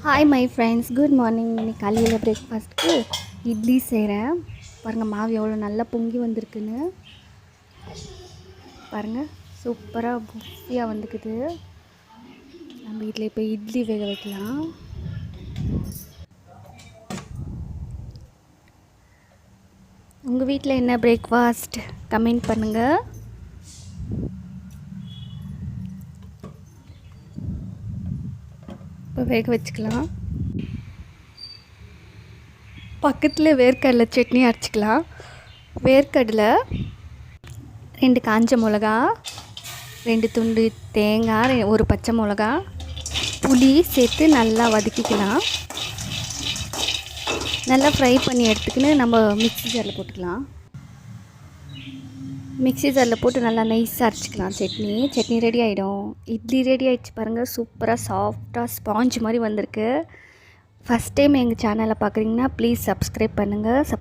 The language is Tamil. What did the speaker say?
Hi my friends, good morning. இன்னைக்கு காலையில் பிரேக்ஃபாஸ்ட்டுக்கு இட்லி செய்கிறேன். பாருங்கள், மாவு எவ்வளோ நல்லா பொங்கி வந்திருக்குன்னு பாருங்கள். சூப்பராக புஃபியாக வந்துக்குது. நம்ம வீட்டில் இப்போ இட்லி வேக வைக்கலாம். உங்கள் வீட்டில் என்ன பிரேக்ஃபாஸ்ட் கமெண்ட் பண்ணுங்கள். இப்போ வேக வச்சுக்கலாம். பக்கத்தில் வேர்க்கடலை சட்னி அரைச்சிக்கலாம். வேர்க்கடலை, 2 காஞ்ச மிளகா, 2 துண்டு தேங்காய், 1 பச்சை மிளகா, புளி சேர்த்து நல்லா வதக்கிக்கலாம். நல்லா ஃப்ரை பண்ணி எடுத்துக்கின்னு நம்ம மிக்ஸி ஜாரில் போட்டுக்கலாம். மிக்ஸி ஜாரில் போட்டு நல்லா நைஸாக அரைச்சிக்கலாம். சட்னி ரெடி ஆகிடும். இட்லி ரெடி ஆகிடுச்சு பாருங்கள். சூப்பராக சாஃப்டாக ஸ்பாஞ்ச் மாதிரி வந்திருக்கு. ஃபஸ்ட் டைம் எங்கள் சேனலை பார்க்குறீங்கன்னா ப்ளீஸ் சப்ஸ்கிரைப் பண்ணுங்கள்.